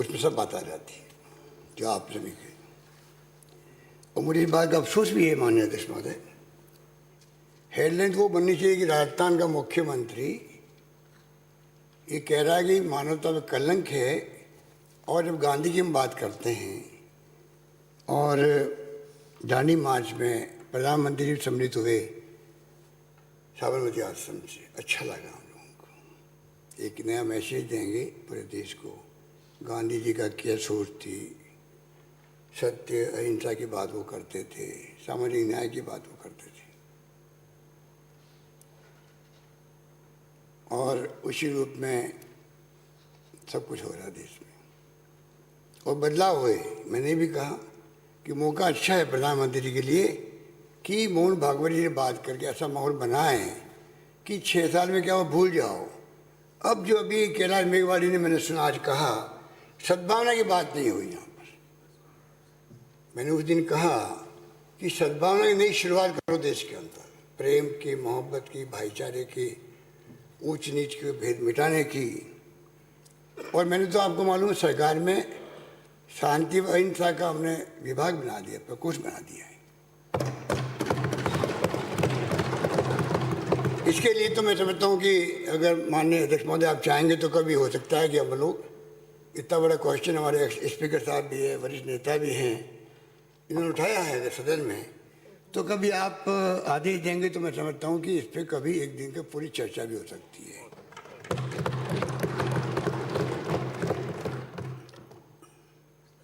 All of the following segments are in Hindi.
उसमें सब बात आ जाती है जो आप सभी के। और मुझे इस बात का अफसोस भी है माननीय अध्यक्ष महोदय, हेडलाइन वो बननी चाहिए कि राजस्थान का मुख्यमंत्री ये कह रहा है कि मानवता में कलंक है, और जब गांधी की हम बात करते हैं और दांडी मार्च में प्रधानमंत्री जी सम्मिलित हुए साबरमती आश्रम से, अच्छा लगा हम लोगों को। एक नया मैसेज देंगे पूरे देश को, गांधी जी का क्या सोच थी, सत्य अहिंसा की बात वो करते थे, सामाजिक न्याय की बात वो करते थे, और उसी रूप में सब कुछ हो रहा है देश में और बदलाव हुए। मैंने भी कहा कि मौका अच्छा है प्रधानमंत्री जी के लिए कि मोहन भागवत जी से बात करके ऐसा माहौल बनाएं कि 6 साल में क्या वो भूल जाओ। अब जो अभी कैलाश मेघवाल ने मैंने सुना आज कहा, सद्भावना की बात नहीं हुई यहाँ पर। मैंने उस दिन कहा कि सद्भावना की नई शुरुआत करो देश के अंदर, प्रेम की, मोहब्बत की, भाईचारे की, ऊंच नीच के भेद मिटाने की। और मैंने तो आपको मालूम है सरकार में शांति व अहिंसा का हमने विभाग बना दिया, प्रकोष्ठ बना दिया है। इसके लिए तो मैं समझता हूँ कि अगर माननीय अध्यक्ष महोदय आप चाहेंगे तो कभी हो सकता है कि हम लोग, इतना बड़ा क्वेश्चन हमारे स्पीकर साहब भी है, वरिष्ठ नेता भी हैं, इन्होंने उठाया है अगर सदन में, तो कभी आप आदेश देंगे तो मैं समझता हूँ कि इस पर कभी एक दिन की पूरी चर्चा भी हो सकती है।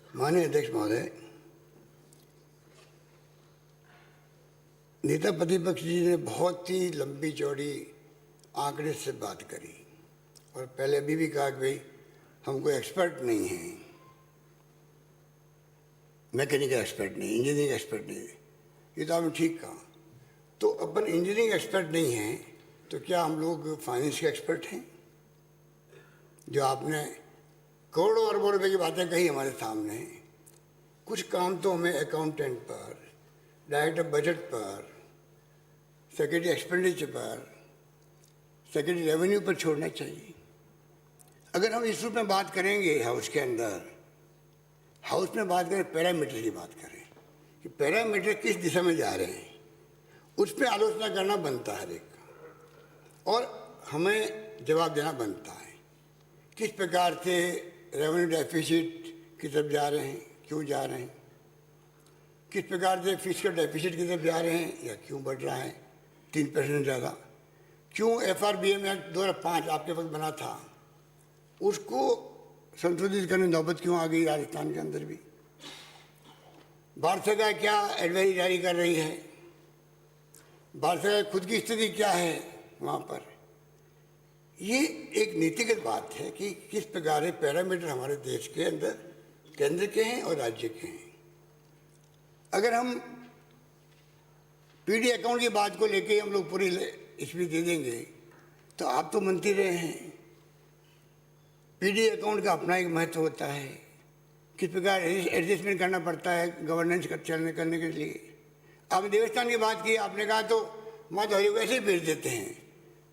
माननीय अध्यक्ष महोदय, नेता प्रतिपक्ष जी ने बहुत ही लंबी चौड़ी आंकड़े से बात करी और पहले अभी भी कहा कि भाई हम कोई एक्सपर्ट नहीं हैं, मैकेनिकल एक्सपर्ट नहीं, इंजीनियरिंग एक्सपर्ट नहीं। ये तो आपने ठीक कहा। तो अपन इंजीनियरिंग एक्सपर्ट नहीं हैं तो क्या हम लोग फाइनेंस के एक्सपर्ट हैं? जो आपने करोड़ों अरबों रुपए की बातें कही हमारे सामने, कुछ काम तो हमें अकाउंटेंट पर, डायरेक्टर बजट पर, सेक्रेटरी एक्सपेंडिचर पर, सेक्रेटरी रेवेन्यू पर छोड़ना चाहिए। अगर हम इस रूप में बात करेंगे हाउस के अंदर, हाउस में बात करें, पैरामीटर की बात करें कि पैरामीटर किस दिशा में जा रहे हैं, उस पर आलोचना करना बनता है हर एक का, और हमें जवाब देना बनता है किस प्रकार से रेवेन्यू डेफिसिट की तरफ जा रहे हैं, क्यों जा रहे हैं, किस प्रकार से फिस्कल डेफिसिट की तरफ जा रहे हैं या क्यों बढ़ रहा है 3% ज़्यादा, क्यों FRBM एक्ट 2005 आपके वक्त बना था उसको संशोधित करने नौबत क्यों आ गई राजस्थान के अंदर भी, भारत सरकार क्या एडवाइजरी जारी कर रही है, भारत सरकार खुद की स्थिति क्या है वहाँ पर। ये एक नीतिगत बात है कि किस प्रकार के पैरामीटर हमारे देश के अंदर केंद्र के हैं और राज्य के हैं। अगर हम PD अकाउंट की बात को लेके हम लोग पूरी स्पीच दे देंगे तो आप तो मंत्री रहे हैं, PD अकाउंट का अपना एक महत्व होता है, किस प्रकार एडजस्टमेंट करना पड़ता है गवर्नेंस करने के लिए। आपने देवस्थान की बात की, आपने कहा तो माता हरि को ऐसे ही भेज देते हैं,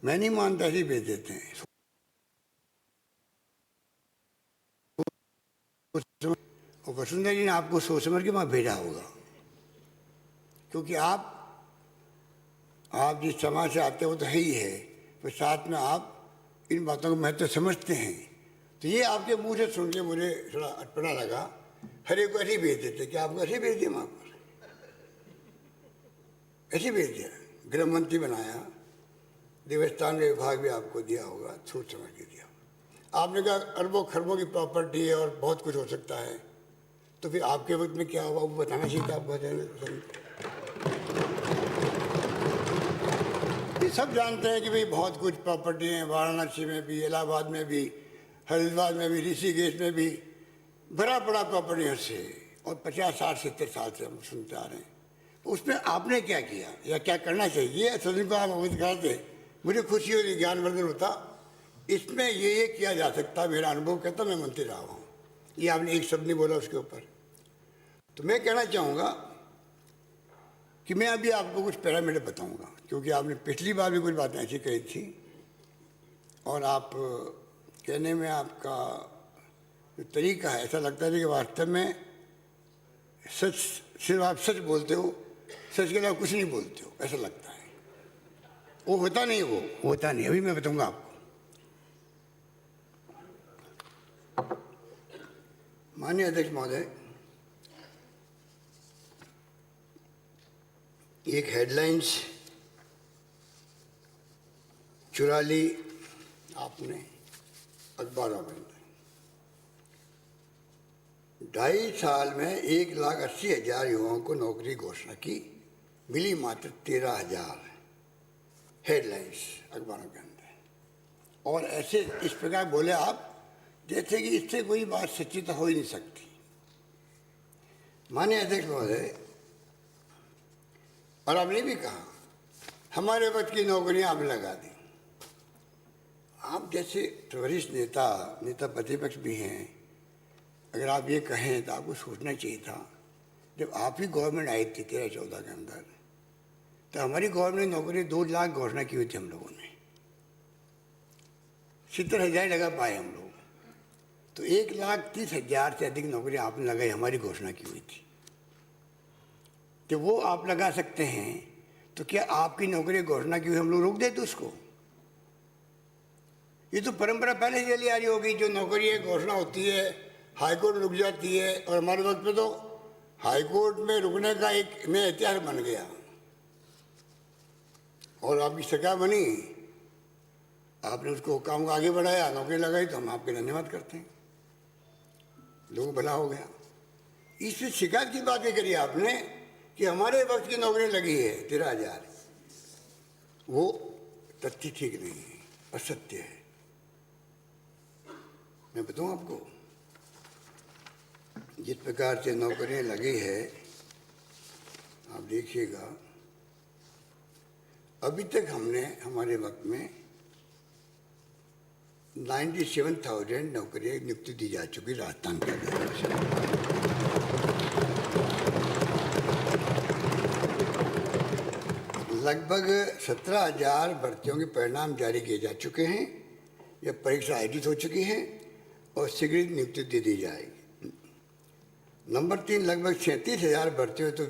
मैं नहीं मानता, ऐसे ही भेज देते हैं। और वसुंधरा जी ने आपको सोच समझ के वहाँ भेजा होगा, क्योंकि आप जिस समाज से आते हो तो है ही है, पर साथ में आप इन बातों का महत्व समझते हैं। तो ये आपके मुंह से सुन के मुझे थोड़ा अटपटा लगा, हर एक को ऐसे ही भेज देते, क्या आपको ऐसे ही भेज दिया वहाँ पर, ऐसे ही भेज दिया, गृह मंत्री बनाया, देवस्थान का विभाग भी आपको दिया होगा, सोच समझ के दिया। आपने कहा अरबों खरबों की प्रॉपर्टी है और बहुत कुछ हो सकता है, तो फिर आपके वक्त में क्या हुआ वो बताना चाहिए था आपको। ये सब जानते हैं कि भाई बहुत कुछ प्रॉपर्टी है, वाराणसी में भी, इलाहाबाद में भी, हरिद्वार में भी, ऋषिकेश में भी भरा पड़ा प्रॉपर्टी से, और 50, 60, 70 साल से हम सुनते आ रहे हैं। उसमें आपने क्या किया या क्या करना चाहिए, सदन को आप अवगत कराते, मुझे खुशी होती, ज्ञानवर्धन होता। इसमें ये किया जा सकता, मेरा अनुभव कहता, मैं मंत्री रहा हूँ, ये आपने एक शब्द नहीं बोला उसके ऊपर। तो मैं कहना चाहूँगा कि मैं अभी आपको कुछ पैरामीटर बताऊँगा, क्योंकि आपने पिछली बार भी कुछ बातें ऐसी कही थी और आप कहने में आपका जो तरीका है, ऐसा लगता है कि वास्तव में सच, सिर्फ आप सच बोलते हो, सच के अलावा कुछ नहीं बोलते हो, ऐसा लगता है। वो होता नहीं, वो होता नहीं। अभी मैं बताऊंगा आपको। माननीय अध्यक्ष महोदय, एक हेडलाइंस चुरा ली आपने अखबारों में। 2.5 साल में 1,80,000 युवाओं को नौकरी घोषणा की, मिली मात्र 13,000 हेडलाइंस अखबारों के अंदर। और ऐसे इस प्रकार बोले आप जैसे कि इससे कोई बात सच्ची तो हो ही नहीं सकती। माननीय अध्यक्ष महोदय, और आपने भी कहा हमारे वक्त की नौकरियां आप लगा दी। आप जैसे वरिष्ठ नेता प्रतिपक्ष भी हैं, अगर आप ये कहें तो आपको सोचना चाहिए था, जब आप ही गवर्नमेंट आई थी 13-14 के अंदर, तो हमारी गवर्नमेंट ने नौकरी 2 लाख घोषणा की हुई थी हम लोगों ने, 70,000 लगा पाए हम लोग। तो 1,30,000 से अधिक नौकरी आपने लगाई, हमारी घोषणा की हुई थी। तो वो आप लगा सकते हैं, तो क्या आपकी नौकरी घोषणा की हुई हम लोग रोक देते उसको? ये तो परंपरा पहले से चली आ रही होगी। जो नौकरी घोषणा होती है, हाईकोर्ट रुक जाती है, और हमारे वक्त पे तो हाईकोर्ट में रुकने का एक नया इतिहास बन गया। और आपकी सरकार बनी, आपने उसको काम को आगे बढ़ाया, नौकरी लगाई, तो हम आपके धन्यवाद करते हैं, लोग भला हो गया। इससे शिकायत की बात करी आपने कि हमारे वक्त की नौकरी लगी है 13,000। वो तथ्य ठीक नहीं है, असत्य है। मैं बताऊं आपको, जिस प्रकार से नौकरियां लगी है, आप देखिएगा, अभी तक हमने हमारे वक्त में 97,000 नौकरियां नियुक्ति दी जा चुकी राजस्थान के अंदर। लगभग 17,000 भर्तियों के परिणाम जारी किए जा चुके हैं या परीक्षा आयोजित हो चुकी है और शीघ्र नियुक्ति दे दी जाएगी। नंबर 3, लगभग 37,000 भर्तियों तो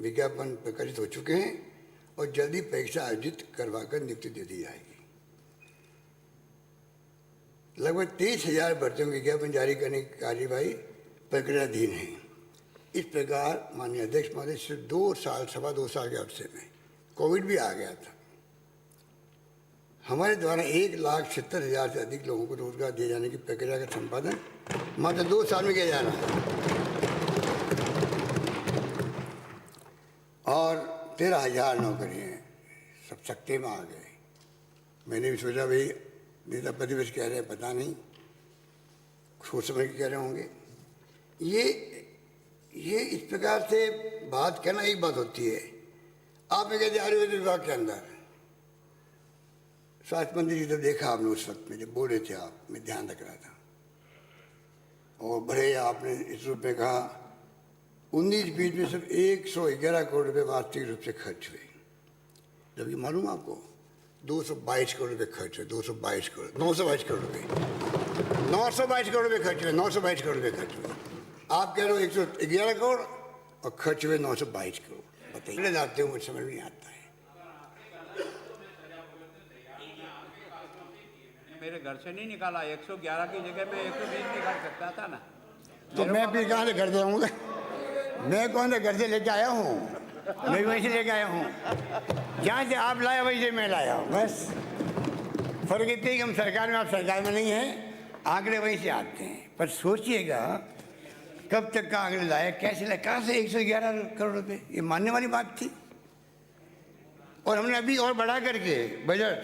विज्ञापन प्रकाशित हो चुके हैं और जल्दी परीक्षा आयोजित करवाकर नियुक्ति दे दी जाएगी। लगभग 23,000 भर्तियों के विज्ञापन जारी करने की कार्यवाही प्रक्रियाधीन है। इस प्रकार माननीय अध्यक्ष महोदय, सिर्फ 2 साल के अरसे में कोविड भी आ गया था, हमारे द्वारा 1,70,000 से अधिक लोगों को रोजगार दिए जाने की प्रक्रिया का संपादन मात्र 2 साल में किया जाना है। और 13,000 नौकरियाँ सब सख्ते में आ गए। मैंने भी सोचा भाई नेता प्रतिपक्ष कह रहे हैं, पता नहीं सोच समझ के कह रहे होंगे। ये इस प्रकार से बात कहना एक बात होती है। आपने कहते आयुर्वेद विभाग के अंदर स्वास्थ्य मंत्री जी, तो देखा आपने उस वक्त में जब बोल रहे थे आप, मैं ध्यान रख रहा था, और बड़े आपने इस रूप में कहा 19-20 में सिर्फ 111 करोड़ रुपये वास्तविक रूप से खर्च हुए, जबकि मालूम आपको 222 करोड़ रुपये खर्च हुए। 922 करोड़ रुपये 922 करोड़ रुपये खर्च हुए। 922 करोड़ रुपये खर्च हुए। आप कह रहे हो 111 करोड़ और खर्च हुए 922 करोड़। बताइए, जाते हो, मुझे समझ नहीं आता है। मेरे घर से नहीं निकाला, 111 की जगह पे 120 निकाल सकता था ना। तो मैं भी कहाँ से घर से आऊँगा? मैं कौन से घर से लेके आया हूँ? मैं वहीं से लेके आया हूँ, जहाँ से आप लाया वहीं से मैं लाया हूँ। बस फर्क इतना ही कि हम सरकार में, आप सरकार में नहीं हैं, आंकड़े वहीं से आते हैं। पर सोचिएगा कब तक का आंकड़े लाए, कैसे लाए, कहाँ से 111 करोड़ रुपये? ये मानने वाली बात थी। और हमने अभी और बढ़ा करके बजट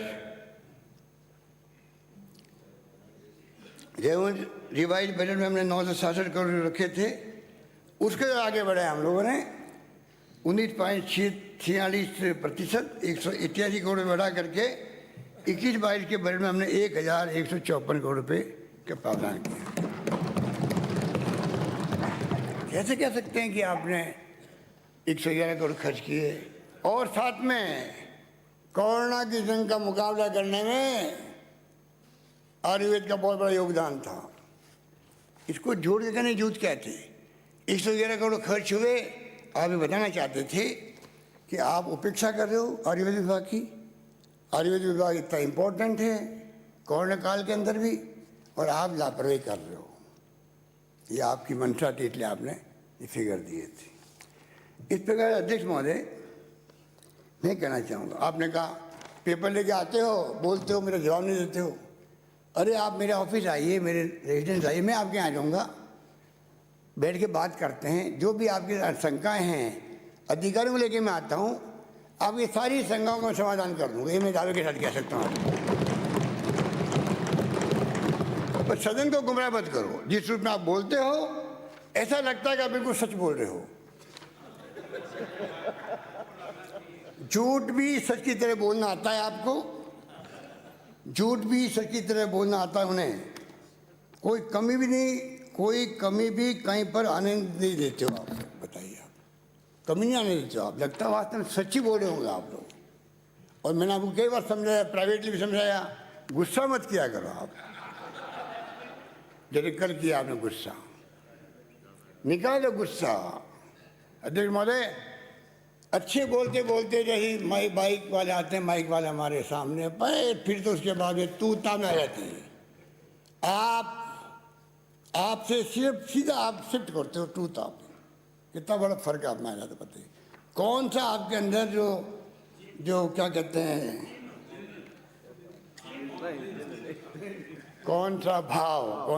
रिवाइज बजट में हमने 967 करोड़ रखे थे, उसके आगे बढ़े हम लोगों ने 19.46% 181 करोड़ बढ़ा करके 21-22 के बजट में हमने 1,154 करोड़ रुपये का प्रावधान किया। कैसे कह सकते हैं कि आपने 111 करोड़ खर्च किए? और साथ में कोरोना की जंग का मुकाबला करने में आयुर्वेद का बहुत बड़ा योगदान था। इसको जोड़ के कहने जूत क्या थे। 111 करोड़ खर्च हुए। आप ये बताना चाहते थे कि आप उपेक्षा कर रहे हो आयुर्वेद विभाग की। आयुर्वेद विभाग इतना इम्पोर्टेंट है कोरोना काल के अंदर भी, और आप लापरवाही कर रहे हो। ये आपकी मंशा थी, इसलिए आपने ये फिगर दिए थे। इस प्रकार अध्यक्ष महोदय मैं कहना चाहूँगा, आपने कहा पेपर लेके आते हो, बोलते हो, मेरा जवाब नहीं देते हो। अरे आप मेरे ऑफिस आइए, मेरे रेजिडेंस आइए, मैं आपके यहाँ जाऊँगा, बैठ के बात करते हैं। जो भी आपकी शंकाएँ हैं अधिकारियों को लेके मैं आता हूँ, आपकी सारी शंकाओं का समाधान कर दूँगा। ये मैं दावे के साथ कह सकता हूँ। पर सदन को गुमराह मत करो। जिस रूप में आप बोलते हो ऐसा लगता है कि आप बिल्कुल सच बोल रहे हो। झूठ भी सच की तरह बोलना आता है आपको, झूठ भी सच की तरह बोलना आता है उन्हें। कोई कमी भी नहीं, कोई कमी भी कहीं पर आने नहीं देते हो आप। बताइए, आप कमी नहीं आने देते हो आप। लगता है वास्तव में सच्ची बोल रहे होंगे आप लोग। और मैंने आपको कई बार समझाया, प्राइवेटली भी समझाया, गुस्सा मत किया करो आप। जैसे कल किया आपने गुस्सा, निकालो गुस्सा। अध्यक्ष महोदय, अच्छे बोलते बोलते जैसे बाइक वाले आते हैं, माइक वाले हमारे सामने फिर तो उसके बाद में तू ता में आ जाती है। आपसे सिर्फ सीधा आप शिफ्ट करते हो टू ता पे। कितना बड़ा फर्क आप में आ जाता बताइए। कौन सा आपके अंदर जो क्या कहते हैं, कौन सा भाव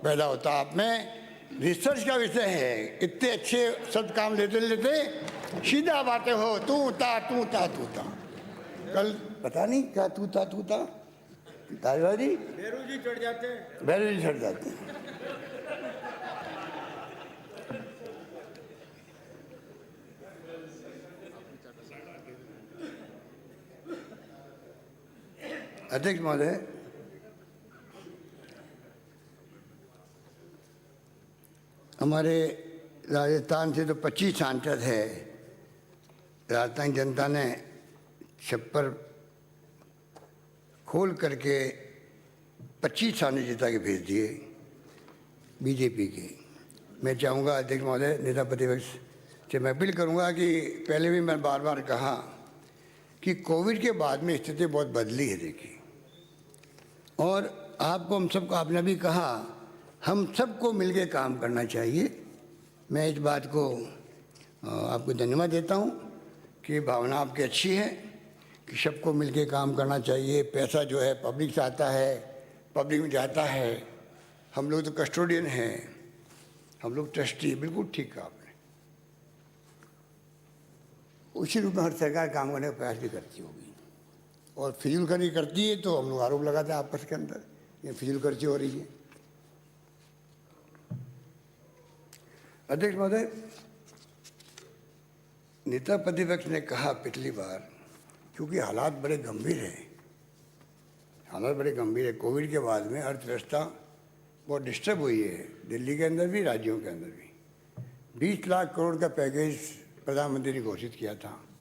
पैदा होता आप में। रिसर्च का विषय है। इतने अच्छे शब्द काम लेते लेते सीधा बातें हो, तू ता। कल पता नहीं क्या तू ता दादाजी भैरू जी चढ़ जाते हैं। अध्यक्ष महोदय, हमारे राजस्थान से तो 25 सांसद है। राजस्थान जनता ने छप्पर खोल करके 25 सांसद जिता के भेज दिए बीजेपी के। मैं चाहूँगा अध्यक्ष महोदय, नेता प्रतिपक्ष से मैं अपील करूँगा कि पहले भी मैं बार बार कहा कि कोविड के बाद में स्थिति बहुत बदली है। देखिए, और आपको हम सबको आपने भी कहा, हम सबको मिलके काम करना चाहिए। मैं इस बात को आपको धन्यवाद देता हूँ कि भावना आपकी अच्छी है कि सबको मिलके काम करना चाहिए। पैसा जो है पब्लिक से आता है, पब्लिक में जाता है। हम लोग तो कस्टोडियन हैं, हम लोग ट्रस्टी। बिल्कुल ठीक कहा आपने। उसी रूप में हर सरकार काम करने का प्रयास भी करती होगी, और फिजूल खर्ची करती है तो हम लोग आरोप लगाते हैं आपस के अंदर ये फिजूल खर्ची हो रही है। अध्यक्ष महोदय, नेता प्रतिपक्ष ने कहा पिछली बार, क्योंकि हालात बड़े गंभीर हैं, कोविड के बाद में अर्थव्यवस्था बहुत डिस्टर्ब हुई है, दिल्ली के अंदर भी, राज्यों के अंदर भी। 20 लाख करोड़ का पैकेज प्रधानमंत्री ने घोषित किया था।